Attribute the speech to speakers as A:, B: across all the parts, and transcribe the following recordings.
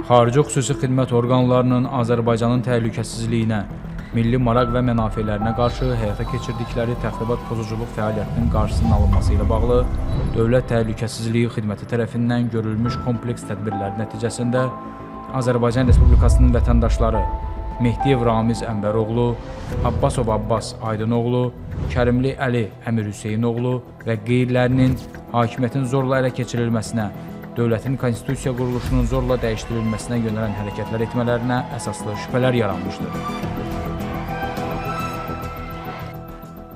A: Xarici xüsusi xidmət orqanlarının Azərbaycanın təhlükəsizliyinə, milli maraq və mənafələrinə qarşı həyata keçirdikləri təxribat pozuculuq fəaliyyətinin qarşısının alınması ilə bağlı Dövlət Təhlükəsizliyi Xidməti tərəfindən görülmüş kompleks tədbirlər nəticəsində Azərbaycan Respublikasının vətəndaşları Mehdiyev Ramiz Ənbəroğlu, Abbasov Abbas Aydınoğlu, Kərimli Əli Əmir Hüseynoğlu və qeyrilərinin hakimiyyətin zorla ələ keçirilməsinə, dövlətin konstitusiya quruluşunun zorla dəyişdirilməsinə yönələn hərəkətlər etmələrinə əsaslı şübhələr yaranmışdır.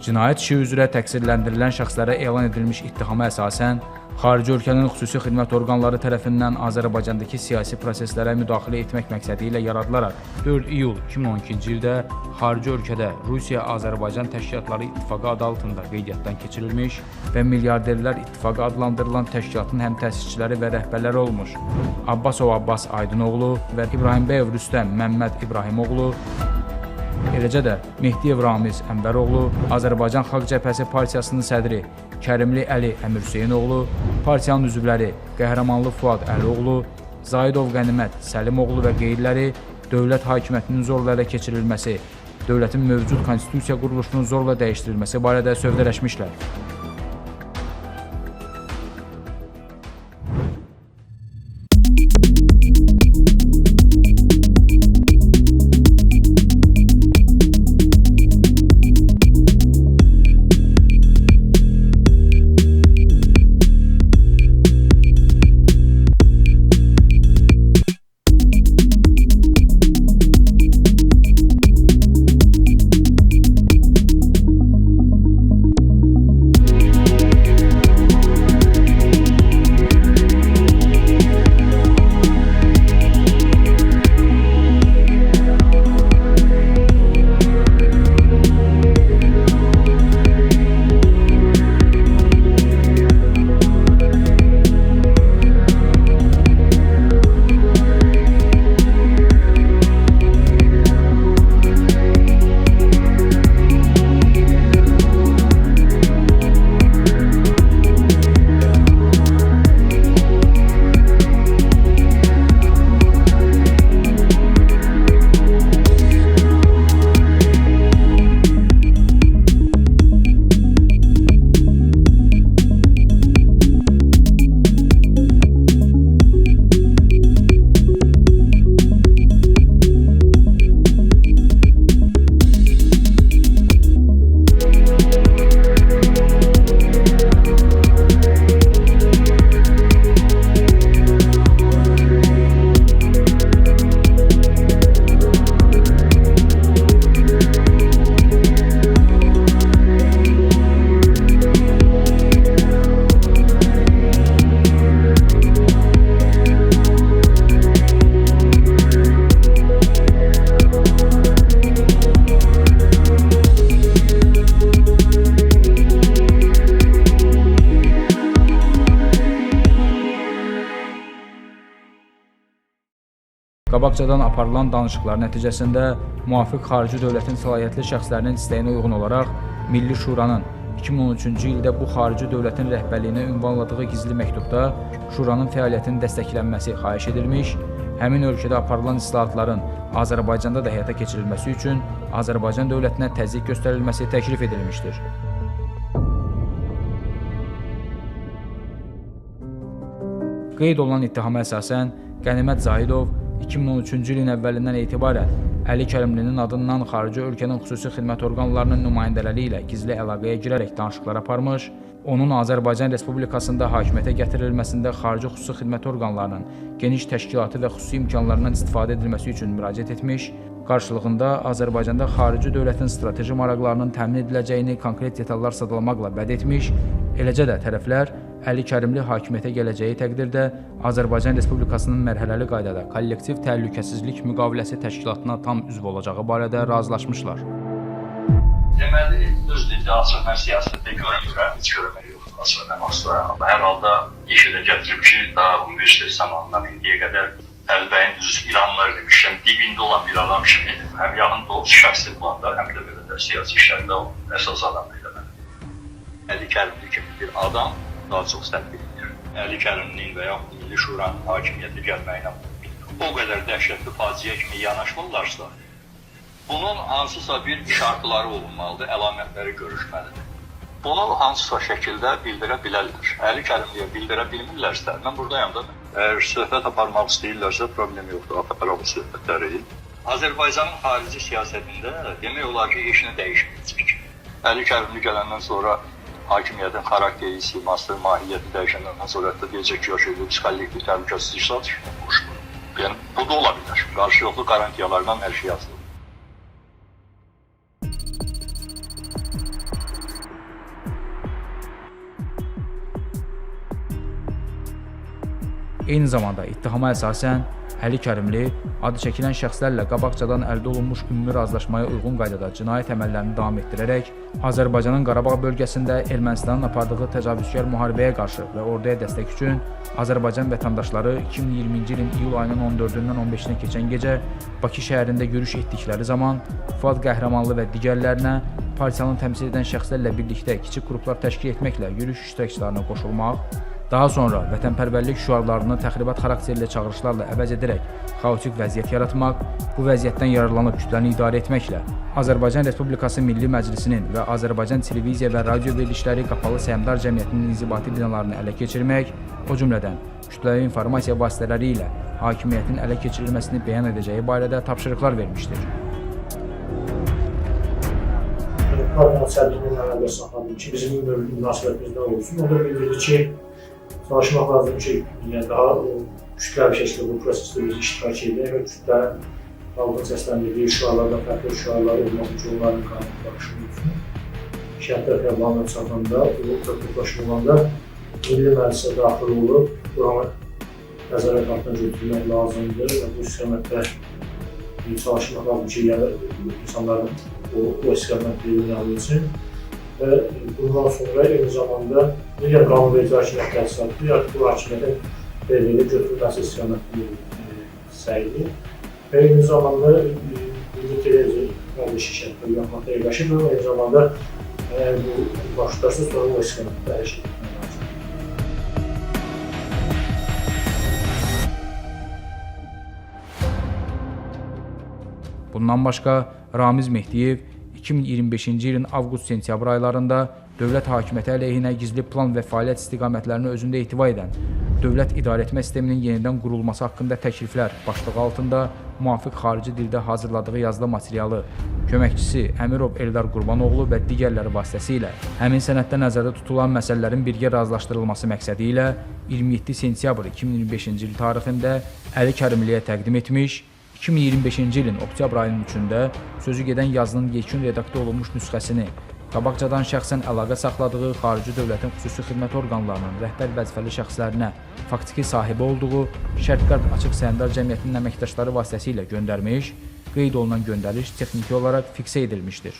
A: Cinayət işi üzrə təqsirləndirilən şəxslərə elan edilmiş ittihama əsasən, xarici ölkənin xüsusi xidmət orqanları tərəfindən Azərbaycandakı siyasi proseslərə müdaxilə etmək məqsədi ilə yaradılaraq 4 iyul 2012-ci ildə xarici ölkədə Rusiya-Azərbaycan Təşkilatları İttifaqı adı altında qeydiyyatdan keçirilmiş və Milyarderlər İttifaqı adlandırılan təşkilatın həm təsisçiləri və rəhbərləri olmuş Abbasov Abbas Aydınoğlu və İbrahimbəyev Rüstəm Məmməd İbrahimoğlu, eləcə də Mehdiyev Ramiz Ənbəroğlu, Azərbaycan Xalq Cəbhəsi Partiyasının sədri Kərimli Əli Əmir Hüseynoğlu, partiyanın üzvləri Qəhrəmanlı Fuad Əlioğlu, Zahidov Qənimət Səlimoğlu və qeyriləri dövlət hakimiyyətinin zorla ələ keçirilməsi, dövlətin mövcud konstitusiya quruluşunun zorla dəyişdirilməsi barədə sövdələşmişlər. Qabaqcadan aparılan danışıqlar nəticəsində müvafiq xarici dövlətin səlahiyyətli şəxslərinin istəyinə uyğun olaraq Milli Şuranın 2013-cü ildə bu xarici dövlətin rəhbərliyinə ünvanladığı gizli məktubda Şuranın fəaliyyətinin dəstəklənməsi xahiş edilmiş, həmin ölkədə aparılan islahatların Azərbaycanda da həyata keçirilməsi üçün Azərbaycan dövlətinə təzyiq göstərilməsi təklif edilmişdir. Qeyd olunan ittihama əsasən Qənimət Zahidov 2013-cü ilin əvvəlindən etibarən Əli Kərimlinin adından xarici ölkənin xüsusi xidmət orqanlarının nümayəndələri ilə gizli əlaqəyə girərək danışıqlar aparmış, onun Azərbaycan Respublikasında hakimiyyətə gətirilməsində xarici xüsusi xidmət orqanlarının geniş təşkilatı və xüsusi imkanlarından istifadə edilməsi üçün müraciət etmiş, qarşılığında Azərbaycanda xarici dövlətin strateji maraqlarının təmin ediləcəyini konkret detallar sadalamaqla vəd etmiş, eləcə də tərəflər Əli Kərimli hakimiyyətə gələcəyi təqdirdə Azərbaycan Respublikasının mərhələli qaydada kollektiv təhlükəsizlik müqaviləsi təşkilatına tam üzv olacağı barədə razılaşmışlar.
B: Deməli, düzdür, açıq mən siyasətdə görmürəm, heç görmək yox, açıq mən asıram. Hər halda işə gətirib ki, daha universitet zamanından indiyə qədər Əlbəyin düz İranlar demişəm, dibində olan bir adam kimi həm yanında o şəxsi planda, həm də belə də siyasi işlərdə o əsas adam idi mən. Əli Kərimli kimi bir adam daha çox səhv edilir. Əli Kərimlinin və yaxud Milli Şuranın hakimiyyəti gəlməyinə o qədər dəhşətli faciə kimi yanaşmırlarsa, bunun hansısa bir şartları olmalıdır, əlamətləri görüşməlidir. Bunu hansısa şəkildə bildirə bilərlər. Əli Kərimliyə bildirə bilmirlərsə, mən buradayam da. Əgər söhbət aparmaq istəyirlərsə, problem yoxdur, aparaq bu söhbətləri. Azərbaycanın xarici siyasətində demək olar ki, heç nə dəyişməyəcək. Əli Kərimli gələndən sonra hakimiyyətin xarakteri, siması, mahiyyəti dəyişəndən sonra da deyəcək ki, kollektiv təhlükəsizlik satışına qoşulur. Yəni, bu da ola bilər. Qarşılıqlı qarantiyalardan hər şey yazılır.
A: Eyni zamanda ittihama əsasən Əli Kərimli adı çəkilən şəxslərlə qabaqcadan əldə olunmuş ümumi razılaşmaya uyğun qaydada cinayət əməllərini davam etdirərək Azərbaycanın Qarabağ bölgəsində Ermənistanın apardığı təcavüzkar müharibəyə qarşı və orduya dəstək üçün Azərbaycan vətəndaşları 2020-ci ilin iyul ayının 14-dən 15-nə keçən gecə Bakı şəhərində yürüş etdikləri zaman Fuad Qəhrəmanlı və digərlərinə partiyanı təmsil edən şəxslərlə birlikdə kiçik qruplar təşkil etməklə yürüş iştirakçılarına qoşulmaq, daha sonra vətənpərvərlik şüarlarını təxribat xarakterli çağırışlarla əvəz edərək xaotik vəziyyət yaratmaq, bu vəziyyətdən yararlanıb kütləni idarə etməklə Azərbaycan Respublikası Milli Məclisinin və Azərbaycan Televiziya və Radio verilişləri qapalı səhmdar cəmiyyətinin inzibati binalarını ələ keçirmək, o cümlədən kütləvi informasiya vasitələri ilə hakimiyyətin ələ keçirilməsini bəyan edəcəyi barədə tapşırıqlar vermişdir.
C: Partiyanın sədrinin əməldə saxladı ki, bizim münasibətimiz nə olsun? O da bildirdi ki, çalışmaq lazım ki, daha kütləvi şəkildə bu prosesdə biz iştirak edək və kütlə xalqın səsləndirdiyi şüarlardan fərqli şüarları olmaq üçün onların qanunlaşması olsun. Şəhətlər qəblanına çatanda, bu toplaşma olanda Milli Məclisə daxil olub, buranı nəzarət altına götürmək lazımdır və bu istiqamətdə çalışmaq lazım ki, insanların o istiqamətdə yönəldiyi üçün və bundan sonra eyni zamanda ya qanunverici hakimiyyət təsisatı, ya bu hakimiyyətin belirli götürülməsi istiqamətli səyidir. Və eyni zamanda Milli Televiziya qardeşi şəhətləri yapmaqda yerləşir və eyni zamanda bu başlarsa sonra o istiqamətdə hərəkət etmək lazım.
A: Bundan başqa Ramiz Mehdiyev 2025-ci ilin avqust-sentyabr aylarında dövlət hakimiyyəti əleyhinə gizli plan və fəaliyyət istiqamətlərini özündə ehtiva edən dövlət idarəetmə sisteminin yenidən qurulması haqqında təkliflər başlığı altında müvafiq xarici dildə hazırladığı yazılı materialı köməkçisi Əmirov Eldar Qurbanoğlu və digərləri vasitəsilə həmin sənəddə nəzərdə tutulan məsələlərin birgə razılaşdırılması məqsədi ilə 27 sentyabr 2025-ci il tarixində Əli Kərimliyə təqdim etmiş, 2025-ci ilin oktyabr ayının 3-də sözü gedən yazının yekun redaktə olunmuş nüsxəsini qabaqcadan şəxsən əlaqə saxladığı xarici dövlətin xüsusi xidmət orqanlarının rəhbər vəzifəli şəxslərinə faktiki sahibi olduğu Şərq-Qərb Açıq Səhmdar Cəmiyyətinin əməkdaşları vasitəsilə göndərmiş, qeyd olunan göndəriş texniki olaraq fiksə edilmişdir.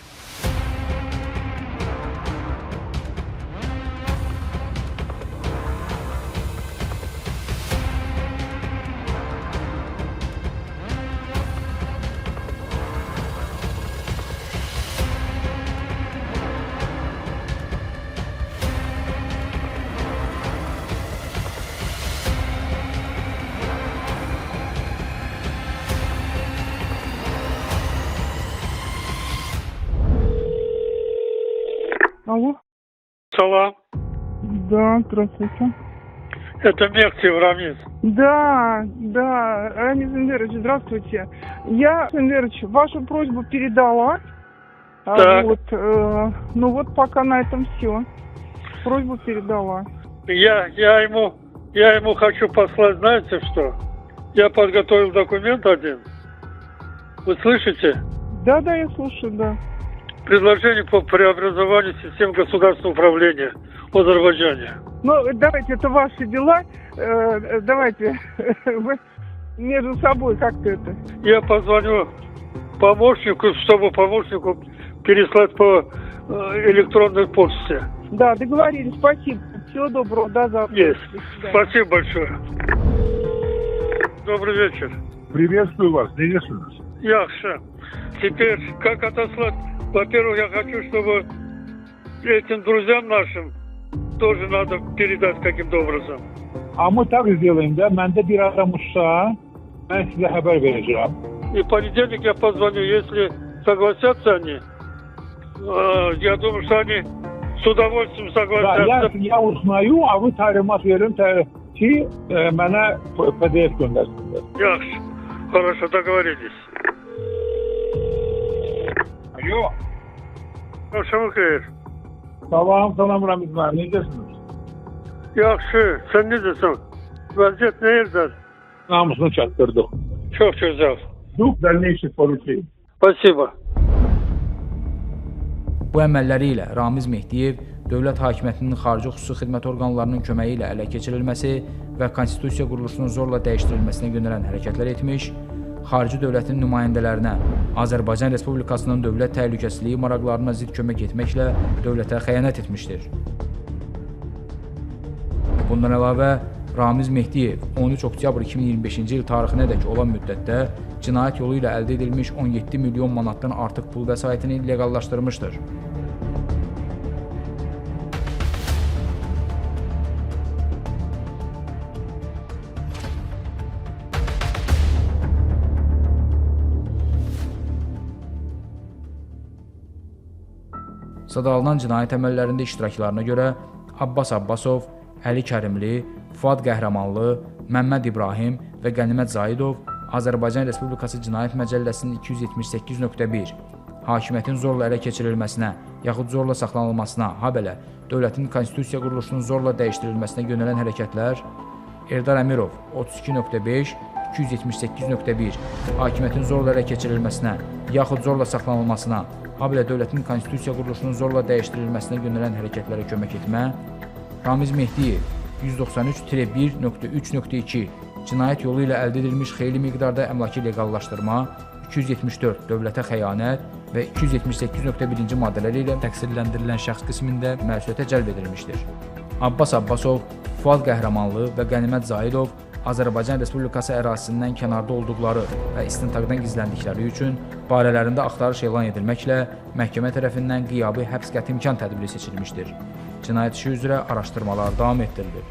D: Алло.
E: Салам.
D: Да, здравствуйте.
E: Это Мехтев Рамиз.
D: Да, Рамиз Эндерович, здравствуйте. Я, Эндерович, вашу просьбу передала.
E: Так.
D: Ну вот пока на этом все. Просьбу передала.
E: Я ему хочу послать, знаете что? Я подготовил документ один. Вы слышите?
D: Да, я слушаю, да.
E: Предложение по преобразованию систем государственного управления в Азербайджане.
D: Ну, давайте, это ваши дела. Давайте, вы между собой как-то это.
E: Я позвоню помощнику, чтобы помощнику переслать по электронной почте.
D: Да, договорились, спасибо. Всего доброго, до завтра.
E: Есть. Спасибо большое. Добрый вечер.
F: Приветствую вас, приветствую вас.
E: Яхша. Теперь, как отослать? Во-первых, я хочу, чтобы этим друзьям нашим тоже надо передать каким-то образом.
F: А мы так сделаем, да? Məndə bir adam uşaq, Mən sizə xəbər verəcəm.
E: И в понедельник я позвоню, если согласятся они. Я думаю, что они с удовольствием согласятся.
F: Ya uznayım, avı talimat verim ki, mənə PDF göndərsinlər.
E: Yaxşı, хорошо, договорились.
F: Alo.
E: Axşamın xeyir.
F: Salam, salam Ramiz müəllim, necəsiniz?
E: Yaxşı, sen necəsən? Vəziyyət nə yerdən?
F: Namusunu çatdırdıq.
E: Çok güzel.
F: Yox, dəlneyşik polisi.
E: Спасибо.
A: Bu əməlləri ilə Ramiz Mehdiyev dövlət hakimiyyətinin xarici xüsusi xidmət orqanlarının köməyi ilə ələ keçirilməsi və konstitusiya quruluşunun zorla dəyişdirilməsinə yönələn hərəkətlər etmiş, xarici dövlətin nümayəndələrinə Azərbaycan Respublikasının dövlət təhlükəsizliyi maraqlarına zidd kömək etməklə dövlətə xəyanət etmişdir. Bundan əlavə, Ramiz Mehdiyev 13 oktyabr 2025-ci il tarixinədək olan müddətdə cinayət yolu ilə əldə edilmiş 17 milyon manatdan artıq pul vəsaitini leqallaşdırmışdır. Sadalınan cinayət əməllərində iştiraklarına görə Abbas Abbasov, Əli Kərimli, Fuad Qəhrəmanlı, Məmməd İbrahim və Qənimət Zaidov Azərbaycan Respublikası Cinayət Məcəlləsinin 278.1 hakimiyyətin zorla ələ keçirilməsinə yaxud zorla saxlanılmasına, habelə dövlətin konstitusiya quruluşunun zorla dəyişdirilməsinə yönələn hərəkətlər, Eldar Əmirov 32.5 278.1 hakimiyyətin zorla ələ keçirilməsinə yaxud zorla saxlanılmasına, habelə dövlətin konstitusiya quruluşunun zorla dəyişdirilməsinə yönələn hərəkətlərə kömək etmə, Ramiz Mehdiyev 193-1.3.2 cinayət yolu ilə əldə edilmiş xeyli miqdarda əmlakı leqallaşdırma, 274 dövlətə xəyanət və 278.1-ci maddələri ilə təqsirləndirilən şəxs qismində məsuliyyətə cəlb edilmişdir. Abbas Abbasov, Fuad Qəhrəmanlı və Qənimət Zaidov Azərbaycan Respublikası ərazisindən kənarda olduqları və istintaqdan gizləndikləri üçün barələrində axtarış elan edilməklə məhkəmə tərəfindən qiyabi həbs qəti imkan tədbiri seçilmişdir. Cinayət işi üzrə araşdırmalar davam etdirilir.